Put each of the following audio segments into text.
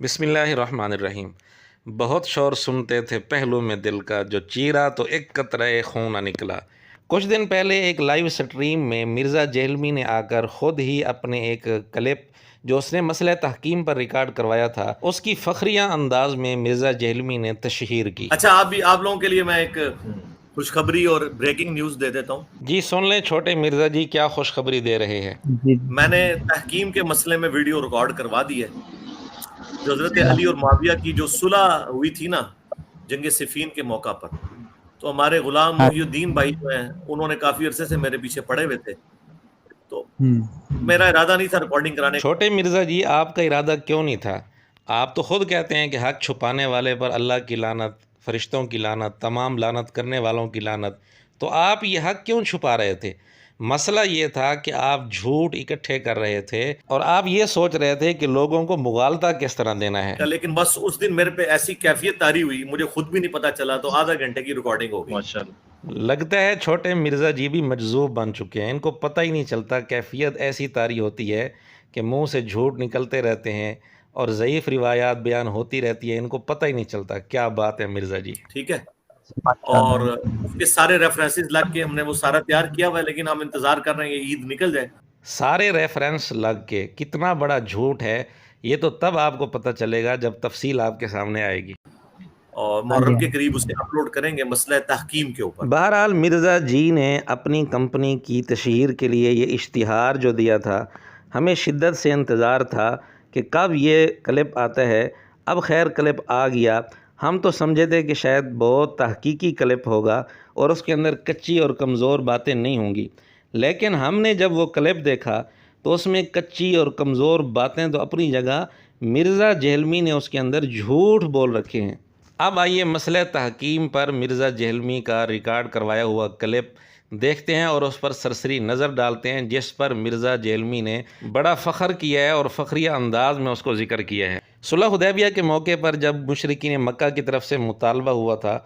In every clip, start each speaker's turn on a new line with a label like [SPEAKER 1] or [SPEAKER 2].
[SPEAKER 1] بسم اللہ الرحمن الرحیم۔ بہت شور سنتے تھے پہلو میں دل کا، جو چیرا تو ایک قطرہ خون نہ نکلا۔ کچھ دن پہلے ایک لائیو سٹریم میں مرزا جہلمی نے آ کر خود ہی اپنے ایک کلپ جو اس نے مسئلہ تحکیم پر ریکارڈ کروایا تھا، اس کی فخریہ انداز میں مرزا جہلمی نے تشہیر کی۔
[SPEAKER 2] اچھا، آپ لوگوں کے لیے میں ایک خوشخبری اور بریکنگ نیوز دے دیتا ہوں۔
[SPEAKER 1] جی سن لیں چھوٹے مرزا جی کیا خوشخبری دے رہے ہیں۔
[SPEAKER 2] میں نے تحکیم کے مسئلے میں ویڈیو ریکارڈ کروا دی ہے، جو حضرت علی اور معاویہ کی جو صلح ہوئی تھی نا جنگ صفین کے موقع پر، تو ہمارے غلام محی الدین بھائی جو ہیں انہوں نے کافی عرصے سے میرے پیچھے پڑے ہوئے تھے، تو میرا ارادہ نہیں تھا ریکارڈنگ کرانے کا۔
[SPEAKER 1] چھوٹے مرزا جی آپ کا ارادہ کیوں نہیں تھا؟ آپ تو خود کہتے ہیں کہ حق چھپانے والے پر اللہ کی لعنت، فرشتوں کی لعنت، تمام لعنت کرنے والوں کی لعنت، تو آپ یہ حق کیوں چھپا رہے تھے؟ مسئلہ یہ تھا کہ آپ جھوٹ اکٹھے کر رہے تھے اور آپ یہ سوچ رہے تھے کہ لوگوں کو مغالطہ کس طرح دینا ہے۔
[SPEAKER 2] لیکن بس اس دن میرے پہ ایسی کیفیت طاری ہوئی، مجھے خود بھی نہیں پتا چلا، تو آدھا گھنٹے کی ریکارڈنگ ہو گئی۔
[SPEAKER 1] لگتا ہے چھوٹے مرزا جی بھی مجذوب بن چکے ہیں، ان کو پتہ ہی نہیں چلتا کیفیت ایسی طاری ہوتی ہے کہ منہ سے جھوٹ نکلتے رہتے ہیں اور ضعیف روایات بیان ہوتی رہتی ہے، ان کو پتہ ہی نہیں چلتا۔ کیا بات ہے مرزا جی،
[SPEAKER 2] ٹھیک ہے، اور اس کے سارے ریفرنسز لگ کے ہم نے وہ سارا تیار کیا ہوا ہے، لیکن ہم انتظار کر رہے ہیں کہ عید نکل جائے۔
[SPEAKER 1] سارے ریفرنس لگ کے کتنا بڑا جھوٹ ہے یہ تو تب آپ کو پتہ چلے گا جب تفصیل آپ کے سامنے آئے گی،
[SPEAKER 2] اور محرم کے قریب اسے اپلوڈ کریں گے مسئلہ تحکیم کے اوپر۔
[SPEAKER 1] بہرحال مرزا جی نے اپنی کمپنی کی تشہیر کے لیے یہ اشتہار جو دیا تھا، ہمیں شدت سے انتظار تھا کہ کب یہ کلپ آتا ہے۔ اب خیر کلپ آ گیا، ہم تو سمجھے تھے کہ شاید بہت تحقیقی کلپ ہوگا اور اس کے اندر کچی اور کمزور باتیں نہیں ہوں گی، لیکن ہم نے جب وہ کلپ دیکھا تو اس میں کچی اور کمزور باتیں تو اپنی جگہ، مرزا جہلمی نے اس کے اندر جھوٹ بول رکھے ہیں۔ اب آئیے مسئلہ تحکیم پر مرزا جہلمی کا ریکارڈ کروایا ہوا کلپ دیکھتے ہیں اور اس پر سرسری نظر ڈالتے ہیں، جس پر مرزا جہلمی نے بڑا فخر کیا ہے اور فخریہ انداز میں اس کو ذکر کیا ہے۔ صلح حدیبیہ کے موقع پر جب مشرکین مکہ کی طرف سے مطالبہ ہوا تھا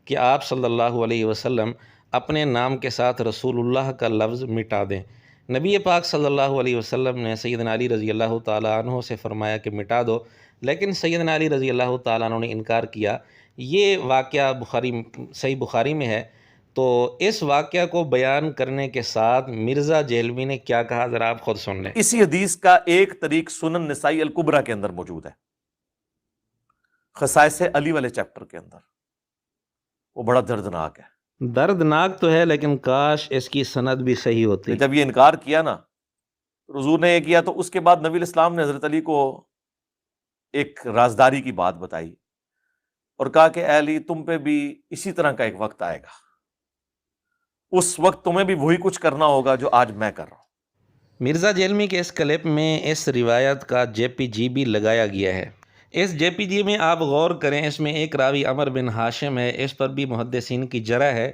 [SPEAKER 1] کہ آپ صلی اللہ علیہ وسلم اپنے نام کے ساتھ رسول اللہ کا لفظ مٹا دیں، نبی پاک صلی اللہ علیہ وسلم نے سیدنا علی رضی اللہ تعالیٰ عنہ سے فرمایا کہ مٹا دو، لیکن سیدنا علی رضی اللہ تعالیٰ عنہ نے انکار کیا۔ یہ واقعہ صحیح بخاری میں ہے، تو اس واقعہ کو بیان کرنے کے ساتھ مرزا جہلمی نے کیا کہا ذرا آپ خود سن لیں۔
[SPEAKER 2] اسی حدیث کا ایک طریق سنن نسائی الکبریٰ کے اندر موجود ہے، خصائص علی والے چیپٹر کے اندر، وہ بڑا دردناک ہے۔
[SPEAKER 1] دردناک تو ہے، لیکن کاش اس کی سند بھی صحیح ہوتی۔
[SPEAKER 2] جب یہ انکار کیا نا حضور نے یہ کیا، تو اس کے بعد نبی الاسلام نے حضرت علی کو ایک رازداری کی بات بتائی اور کہا کہ اے علی، تم پہ بھی اسی طرح کا ایک وقت آئے گا، اس وقت تمہیں بھی وہی کچھ کرنا ہوگا جو آج میں کر رہا ہوں۔
[SPEAKER 1] مرزا جہلمی کے اس کلپ میں اس روایت کا جے پی جی بھی لگایا گیا ہے۔ اس جے پی جی میں آپ غور کریں، اس میں ایک راوی عمر بن ہاشم ہے، اس پر بھی محدثین کی جرح ہے،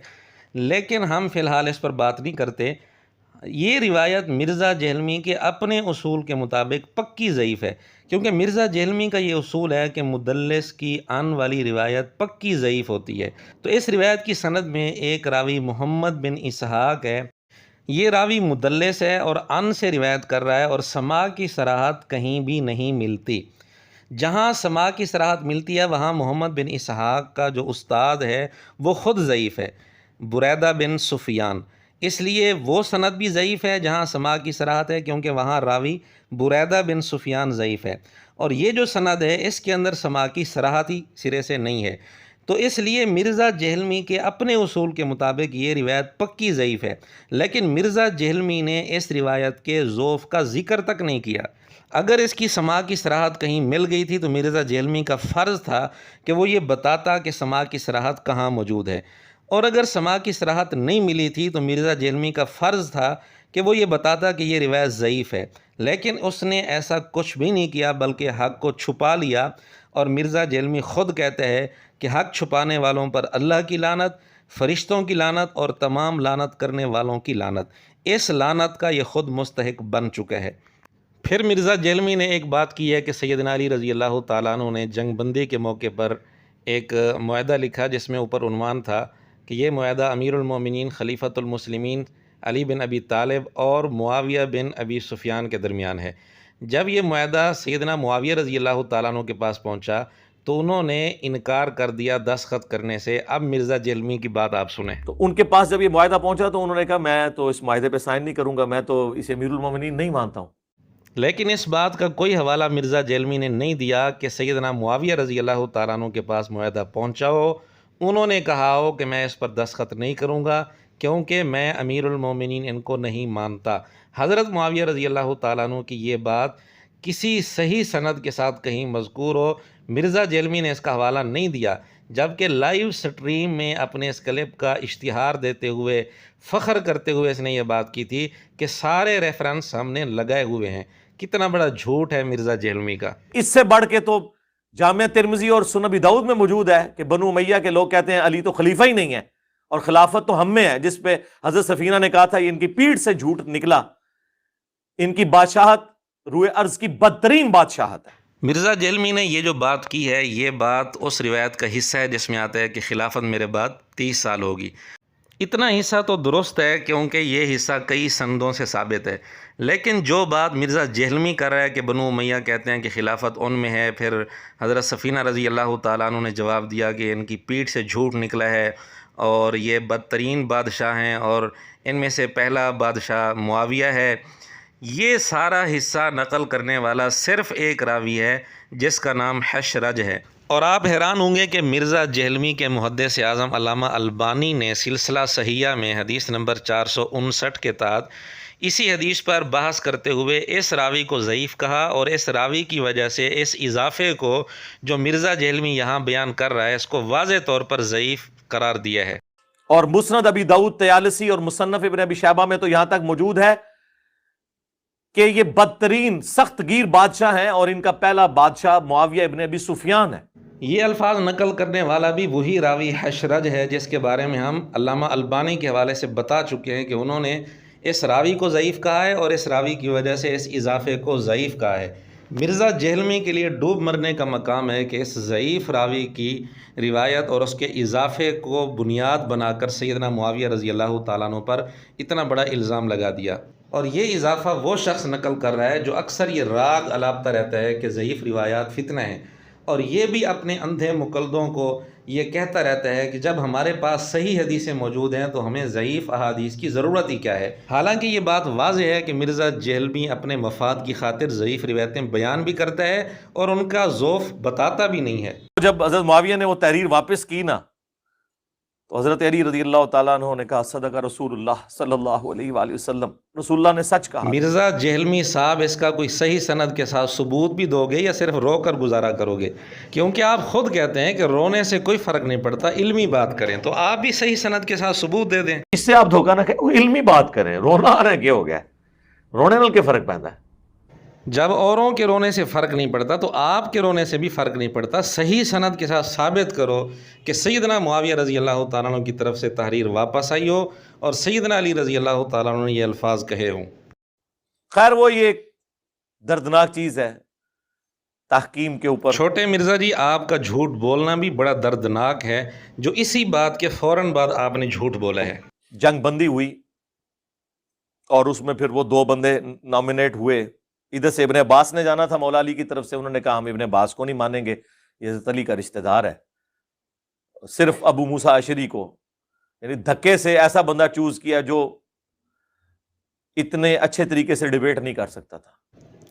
[SPEAKER 1] لیکن ہم فی الحال اس پر بات نہیں کرتے۔ یہ روایت مرزا جہلمی کے اپنے اصول کے مطابق پکی ضعیف ہے، کیونکہ مرزا جہلمی کا یہ اصول ہے کہ مدلس کی ان والی روایت پکی ضعیف ہوتی ہے۔ تو اس روایت کی سند میں ایک راوی محمد بن اسحاق ہے، یہ راوی مدلس ہے اور ان سے روایت کر رہا ہے، اور سماع کی صراحت کہیں بھی نہیں ملتی۔ جہاں سماع کی صراحت ملتی ہے وہاں محمد بن اسحاق کا جو استاد ہے وہ خود ضعیف ہے، بریدہ بن سفیان، اس لیے وہ سند بھی ضعیف ہے جہاں سماع کی صراحت ہے، کیونکہ وہاں راوی بریدہ بن سفیان ضعیف ہے، اور یہ جو سند ہے اس کے اندر سماع کی صراحت ہی سرے سے نہیں ہے۔ تو اس لیے مرزا جہلمی کے اپنے اصول کے مطابق یہ روایت پکی ضعیف ہے، لیکن مرزا جہلمی نے اس روایت کے ضعف کا ذکر تک نہیں کیا۔ اگر اس کی سماع کی صراحت کہیں مل گئی تھی تو مرزا جہلمی کا فرض تھا کہ وہ یہ بتاتا کہ سماع کی صراحت کہاں موجود ہے، اور اگر سماع کی صراحت نہیں ملی تھی تو مرزا جہلمی کا فرض تھا کہ وہ یہ بتاتا کہ یہ روایت ضعیف ہے، لیکن اس نے ایسا کچھ بھی نہیں کیا بلکہ حق کو چھپا لیا، اور مرزا جہلمی خود کہتے ہیں کہ حق چھپانے والوں پر اللہ کی لعنت، فرشتوں کی لعنت اور تمام لعنت کرنے والوں کی لعنت، اس لعنت کا یہ خود مستحق بن چکا ہے۔ پھر مرزا جہلمی نے ایک بات کی ہے کہ سیدنا علی رضی اللہ تعالیٰ عنہ نے جنگ بندی کے موقع پر ایک معاہدہ لکھا جس میں اوپر عنوان تھا کہ یہ معاہدہ امیر المومنین خلیفۃ المسلمین علی بن ابی طالب اور معاویہ بن ابی سفیان کے درمیان ہے۔ جب یہ معاہدہ سیدنا معاویہ رضی اللہ تعالیٰ عنہ کے پاس پہنچا تو انہوں نے انکار کر دیا دستخط کرنے سے۔ اب مرزا جہلمی کی بات آپ سنیں۔
[SPEAKER 3] تو ان کے پاس جب یہ معاہدہ پہنچا تو انہوں نے کہا میں تو اس معاہدے پہ سائن نہیں کروں گا، میں تو اسے امیر المومنین نہیں مانتا ہوں۔
[SPEAKER 1] لیکن اس بات کا کوئی حوالہ مرزا جہلمی نے نہیں دیا کہ سیدنا معاویہ رضی اللہ تعالیٰ عنہ کے پاس معاہدہ پہنچا ہو، انہوں نے کہا ہو کہ میں اس پر دستخط نہیں کروں گا کیونکہ میں امیر المومنین ان کو نہیں مانتا۔ حضرت معاویہ رضی اللہ تعالیٰ عنہ کی یہ بات کسی صحیح سند کے ساتھ کہیں مذکور ہو، مرزا جہلمی نے اس کا حوالہ نہیں دیا، جبکہ لائیو سٹریم میں اپنے اس کلپ کا اشتہار دیتے ہوئے فخر کرتے ہوئے اس نے یہ بات کی تھی کہ سارے ریفرنس ہم نے لگائے ہوئے ہیں۔ کتنا بڑا جھوٹ ہے مرزا جہلمی کا۔
[SPEAKER 3] اس سے بڑھ کے تو جامعہ ترمذی اور سنن ابی داؤد میں موجود ہے کہ بنو امیہ کے لوگ کہتے ہیں علی تو خلیفہ ہی نہیں ہے اور خلافت تو ہم میں ہے، جس پہ حضرت سفینہ نے کہا تھا یہ ان کی پیٹھ سے جھوٹ نکلا، ان کی بادشاہت روئے ارض کی بدترین بادشاہت ہے۔
[SPEAKER 1] مرزا جہلمی نے یہ جو بات کی ہے، یہ بات اس روایت کا حصہ ہے جس میں آتا ہے کہ خلافت میرے بعد 30 سال ہوگی۔ اتنا حصہ تو درست ہے کیونکہ یہ حصہ کئی سندوں سے ثابت ہے، لیکن جو بات مرزا جہلمی کر رہا ہے کہ بنو امیہ کہتے ہیں کہ خلافت ان میں ہے، پھر حضرت سفینہ رضی اللہ تعالیٰ عنہ نے جواب دیا کہ ان کی پیٹھ سے جھوٹ نکلا ہے اور یہ بدترین بادشاہ ہیں اور ان میں سے پہلا بادشاہ معاویہ ہے، یہ سارا حصہ نقل کرنے والا صرف ایک راوی ہے جس کا نام حشرج ہے۔ اور آپ حیران ہوں گے کہ مرزا جہلمی کے محدث اعظم علامہ البانی نے سلسلہ صحیحہ میں حدیث نمبر 459 کے تحت اسی حدیث پر بحث کرتے ہوئے اس راوی کو ضعیف کہا اور اس راوی کی وجہ سے اس اضافے کو جو مرزا جہلمی یہاں بیان کر رہا ہے اس کو واضح طور پر ضعیف قرار دیا ہے۔
[SPEAKER 3] اور مسند ابی داؤد طیالسی اور مصنف ابن ابی شیبہ میں تو یہاں تک موجود ہے کہ یہ بدترین سخت گیر بادشاہ ہیں اور ان کا پہلا بادشاہ معاویہ ابن ابی سفیان ہے۔
[SPEAKER 1] یہ الفاظ نقل کرنے والا بھی وہی راوی حشرج ہے جس کے بارے میں ہم علامہ البانی کے حوالے سے بتا چکے ہیں کہ انہوں نے اس راوی کو ضعیف کہا ہے اور اس راوی کی وجہ سے اس اضافے کو ضعیف کہا ہے۔ مرزا جہلمی کے لیے ڈوب مرنے کا مقام ہے کہ اس ضعیف راوی کی روایت اور اس کے اضافے کو بنیاد بنا کر سیدنا معاویہ رضی اللہ تعالیٰ عنہ پر اتنا بڑا الزام لگا دیا۔ اور یہ اضافہ وہ شخص نقل کر رہا ہے جو اکثر یہ راگ الاپتا رہتا ہے کہ ضعیف روایات فتنہ ہیں، اور یہ بھی اپنے اندھے مقلدوں کو یہ کہتا رہتا ہے کہ جب ہمارے پاس صحیح حدیثیں موجود ہیں تو ہمیں ضعیف احادیث کی ضرورت ہی کیا ہے۔ حالانکہ یہ بات واضح ہے کہ مرزا جہلمی اپنے مفاد کی خاطر ضعیف روایتیں بیان بھی کرتا ہے اور ان کا ذوف بتاتا بھی نہیں ہے۔
[SPEAKER 3] جب حضرت معاویہ نے وہ تحریر واپس کی نا تو حضرت علی رضی اللہ تعالیٰ عنہ نے کہا صدق رسول اللہ صلی اللہ علیہ وآلہ وسلم، رسول اللہ نے سچ کہا۔
[SPEAKER 1] مرزا جہلمی صاحب اس کا کوئی صحیح سند کے ساتھ ثبوت بھی دو گے یا صرف رو کر گزارا کرو گے؟ کیونکہ آپ خود کہتے ہیں کہ رونے سے کوئی فرق نہیں پڑتا، علمی بات کریں، تو آپ بھی صحیح سند کے ساتھ ثبوت دے دیں۔
[SPEAKER 3] اس سے آپ دھوکہ نہ کہیں، وہ علمی بات کریں، رونا آ رہا ہے کیا ہو گیا؟ رونے نال کے فرق پہنتا ہے؟
[SPEAKER 1] جب اوروں کے رونے سے فرق نہیں پڑتا تو آپ کے رونے سے بھی فرق نہیں پڑتا۔ صحیح سند کے ساتھ ثابت کرو کہ سیدنا معاویہ رضی اللہ تعالیٰ عنہ کی طرف سے تحریر واپس آئی ہو اور سیدنا علی رضی اللہ تعالیٰ عنہ نے یہ الفاظ کہے ہوں۔
[SPEAKER 3] خیر وہ یہ ایک دردناک چیز ہے تحکیم کے اوپر۔
[SPEAKER 1] چھوٹے مرزا جی، آپ کا جھوٹ بولنا بھی بڑا دردناک ہے، جو اسی بات کے فوراً بعد آپ نے جھوٹ بولا ہے۔
[SPEAKER 3] جنگ بندی ہوئی اور اس میں پھر وہ 2 بندے نامنیٹ ہوئے، ادھر سے ابن عباس نے جانا تھا مولا علی کی طرف سے، انہوں نے کہا ہم ابن عباس کو نہیں مانیں گے، یہ حضرت علی کا رشتہ دار ہے، صرف ابو موسیٰ اشعری کو، یعنی دھکے سے ایسا بندہ چوز کیا جو اتنے اچھے طریقے سے ڈیبیٹ نہیں کر سکتا تھا۔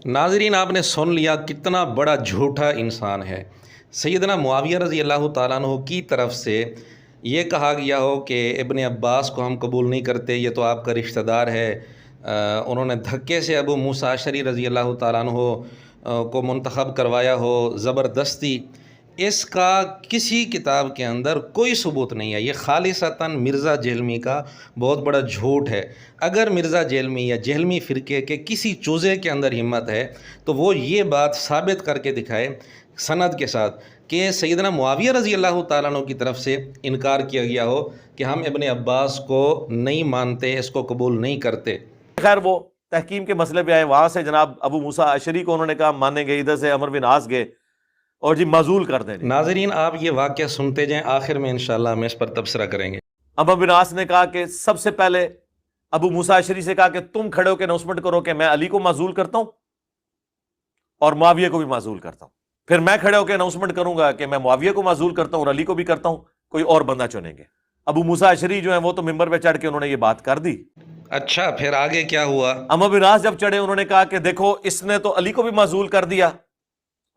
[SPEAKER 1] ناظرین، آپ نے سن لیا کتنا بڑا جھوٹا انسان ہے۔ سیدنا معاویہ رضی اللہ تعالیٰ عنہ کی طرف سے یہ کہا گیا ہو کہ ابن عباس کو ہم قبول نہیں کرتے، یہ تو آپ کا رشتہ دار ہے، انہوں نے دھکے سے ابو موسیٰ اشعری رضی اللہ تعالیٰ عنہ کو منتخب کروایا ہو زبردستی، اس کا کسی کتاب کے اندر کوئی ثبوت نہیں ہے۔ یہ خالصتاً مرزا جہلمی کا بہت بڑا جھوٹ ہے۔ اگر مرزا جہلمی یا جہلمی فرقے کے کسی چوزے کے اندر ہمت ہے تو وہ یہ بات ثابت کر کے دکھائے سند کے ساتھ کہ سیدنا معاویہ رضی اللہ تعالیٰ عنہ کی طرف سے انکار کیا گیا ہو کہ ہم ابن عباس کو نہیں مانتے، اس کو قبول نہیں کرتے۔
[SPEAKER 3] خیر وہ تحکیم کے مسئلے پہ آئے، وہاں سے جناب ابو موسیٰ اشعری کو انہوں نے کہا مانیں گے، ادھر سے عمر بن عاص گئے اور جی معزول کر دیں۔
[SPEAKER 1] ناظرین، آپ یہ واقعہ سنتے جائیں، آخر میں انشاءاللہ ہم اس پر تبصرہ کریں گے۔
[SPEAKER 3] عمر بن عاص نے کہا کہ سب سے پہلے ابو موسیٰ اشعری سے کہا کہ تم کھڑے ہو کے اناؤنسمنٹ کرو کہ میں علی کو معزول کرتا ہوں۔ اور معاویہ کو بھی معزول کرتا ہوں. پھر میں کھڑے ہو کے اناؤنسمنٹ کروں گا کہ میں معاویہ کو معزول کرتا ہوں اور علی کو بھی کرتا ہوں, کوئی اور بندہ چنیں گے. ابو موسیٰ اشعری جو ہیں وہ تو ممبر پہ چڑھ کے انہوں نے یہ بات کر دی.
[SPEAKER 1] اچھا پھر آگے کیا ہوا؟
[SPEAKER 3] عمرو بن عاص جب چڑھے انہوں نے کہا کہ دیکھو اس نے تو علی کو بھی معزول کر دیا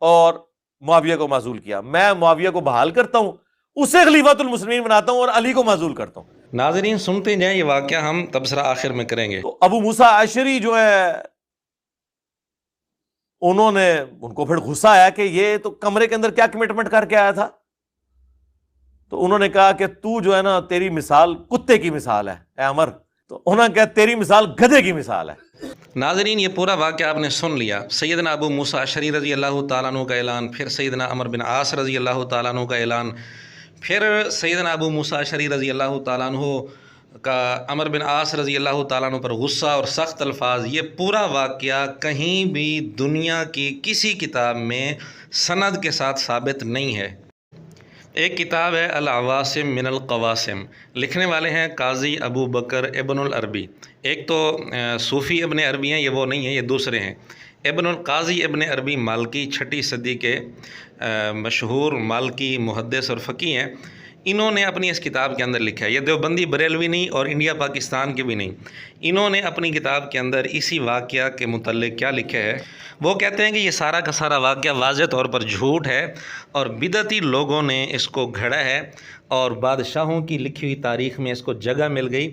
[SPEAKER 3] اور معاویہ کو معزول کیا, میں معاویہ کو بحال کرتا ہوں, اسے خلیفۃ المسلمین بناتا ہوں اور علی کو معزول کرتا ہوں.
[SPEAKER 1] ناظرین سنتے جائیں, یہ واقعہ ہم تبصرہ آخر میں کریں گے.
[SPEAKER 3] تو ابو موسیٰ اشعری جو ہے انہوں نے, ان کو پھر غصہ آیا کہ یہ تو کمرے کے اندر کیا کمٹمنٹ کر کے آیا تھا. تو انہوں نے کہا کہ تو جو ہے نا تیری مثال کتے کی مثال ہے اے عمر. تو انہوں نے کہا تیری مثال گدھے کی مثال ہے.
[SPEAKER 1] ناظرین یہ پورا واقعہ آپ نے سن لیا. سیدنا ابو موسیٰ اشعری رضی اللہ تعالیٰ عنہ کا اعلان, پھر سیدنا عمرو بن عاص رضی اللہ تعالیٰ عنہ کا اعلان, پھر سیدنا ابو موسیٰ اشعری رضی اللہ تعالیٰ عنہ کا عمرو بن عاص رضی اللہ تعالیٰ عنہ پر غصہ اور سخت الفاظ. یہ پورا واقعہ کہیں بھی دنیا کی کسی کتاب میں سند کے ساتھ ثابت نہیں ہے. ایک کتاب ہے العواصم من القواسم, لکھنے والے ہیں قاضی ابو بکر ابن العربی. ایک تو صوفی ابن عربی ہیں, یہ وہ نہیں ہیں, یہ دوسرے ہیں. ابن القاضی ابن عربی مالکی 6ٹی صدی کے مشہور مالکی محدث اور فقیہ ہیں. انہوں نے اپنی اس کتاب کے اندر لکھا ہے, یہ دیوبندی بریلوی نہیں اور انڈیا پاکستان کے بھی نہیں, انہوں نے اپنی کتاب کے اندر اسی واقعہ کے متعلق کیا لکھا ہے. وہ کہتے ہیں کہ یہ سارا کا سارا واقعہ واضح طور پر جھوٹ ہے اور بدعتی لوگوں نے اس کو گھڑا ہے اور بادشاہوں کی لکھی ہوئی تاریخ میں اس کو جگہ مل گئی,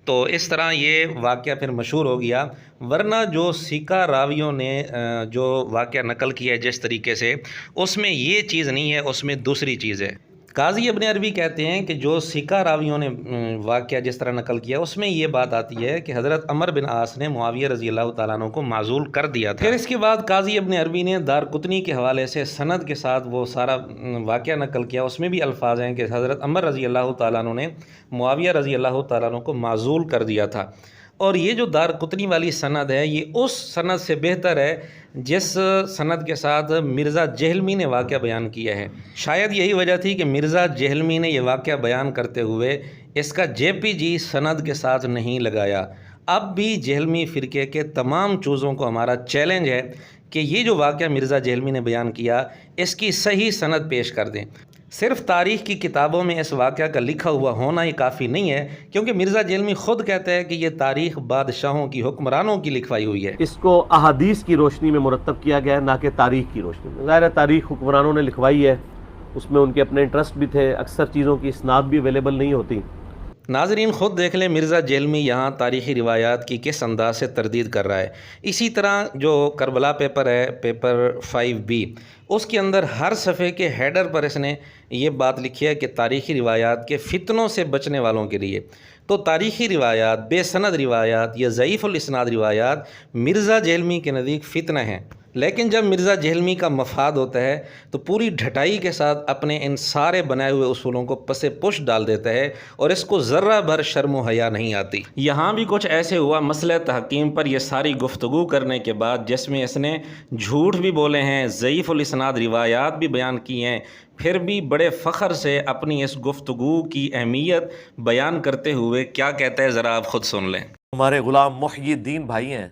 [SPEAKER 1] تو اس طرح یہ واقعہ پھر مشہور ہو گیا. ورنہ جو سکہ راویوں نے جو واقعہ نقل کیا ہے جس طریقے سے, اس میں یہ چیز نہیں ہے, اس میں دوسری چیز ہے. قاضی ابن عربی کہتے ہیں کہ جو سکہ راویوں نے واقعہ جس طرح نقل کیا اس میں یہ بات آتی ہے کہ حضرت عمر بن عاص نے معاویہ رضی اللہ تعالیٰ عنہ کو معزول کر دیا تھا. پھر اس کے بعد قاضی ابن عربی نے دارقطنی کے حوالے سے سند کے ساتھ وہ سارا واقعہ نقل کیا, اس میں بھی الفاظ ہیں کہ حضرت عمر رضی اللہ تعالیٰ عنہ نے معاویہ رضی اللہ تعالیٰ عنہ کو معزول کر دیا تھا. اور یہ جو دارقطنی والی سند ہے یہ اس سند سے بہتر ہے جس سند کے ساتھ مرزا جہلمی نے واقعہ بیان کیا ہے. شاید یہی وجہ تھی کہ مرزا جہلمی نے یہ واقعہ بیان کرتے ہوئے اس کا JPG سند کے ساتھ نہیں لگایا. اب بھی جہلمی فرقے کے تمام چوزوں کو ہمارا چیلنج ہے کہ یہ جو واقعہ مرزا جہلمی نے بیان کیا اس کی صحیح سند پیش کر دیں. صرف تاریخ کی کتابوں میں اس واقعہ کا لکھا ہوا ہونا ہی کافی نہیں ہے, کیونکہ مرزا جہلمی خود کہتا ہے کہ یہ تاریخ بادشاہوں کی, حکمرانوں کی لکھوائی ہوئی ہے.
[SPEAKER 3] اس کو احادیث کی روشنی میں مرتب کیا گیا ہے, نہ کہ تاریخ کی روشنی میں. ظاہر ہے تاریخ حکمرانوں نے لکھوائی ہے, اس میں ان کے اپنے انٹرسٹ بھی تھے, اکثر چیزوں کی اسناد بھی اویلیبل نہیں ہوتی.
[SPEAKER 1] ناظرین خود دیکھ لیں مرزا جہلمی یہاں تاریخی روایات کی کس انداز سے تردید کر رہا ہے. اسی طرح جو کربلا پیپر ہے, پیپر 5B, اس کے اندر ہر صفحے کے ہیڈر پر اس نے یہ بات لکھی ہے کہ تاریخی روایات کے فتنوں سے بچنے والوں کے لیے. تو تاریخی روایات, بے سند روایات یا ضعیف الاسناد روایات مرزا جہلمی کے نزدیک فتنہ ہیں. لیکن جب مرزا جہلمی کا مفاد ہوتا ہے تو پوری ڈھٹائی کے ساتھ اپنے ان سارے بنائے ہوئے اصولوں کو پس پش ڈال دیتا ہے اور اس کو ذرہ بھر شرم و حیا نہیں آتی. یہاں بھی کچھ ایسے ہوا مسئلہ تحکیم پر یہ ساری گفتگو کرنے کے بعد جس میں اس نے جھوٹ بھی بولے ہیں, ضعیف الاسناد روایات بھی بیان کی ہیں, پھر بھی بڑے فخر سے اپنی اس گفتگو کی اہمیت بیان کرتے ہوئے کیا کہتا ہے ذرا آپ خود سن لیں.
[SPEAKER 3] ہمارے غلام محی الدین بھائی ہیں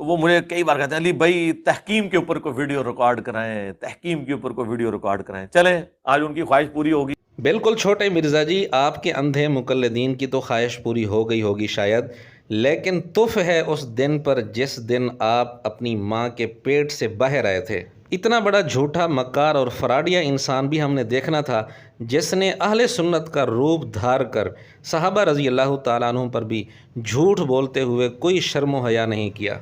[SPEAKER 3] تو وہ مجھے کئی بار کہتے ہیں علی بھائی تحکیم کے اوپر کوئی ویڈیو ریکارڈ کرائیں, تحکیم کے اوپر کوئی ویڈیو ریکارڈ کرائیں. چلیں آج ان کی خواہش پوری ہوگی.
[SPEAKER 1] بالکل چھوٹے مرزا جی, آپ کے اندھے مقلدین کی تو خواہش پوری ہو گئی ہوگی شاید, لیکن تف ہے اس دن پر جس دن آپ اپنی ماں کے پیٹ سے باہر آئے تھے. اتنا بڑا جھوٹا مکار اور فراڈیا انسان بھی ہم نے دیکھنا تھا جس نے اہل سنت کا روپ دھار کر صحابہ رضی اللہ تعالیٰ عنہ پر بھی جھوٹ بولتے ہوئے کوئی شرم و حیا نہیں کیا.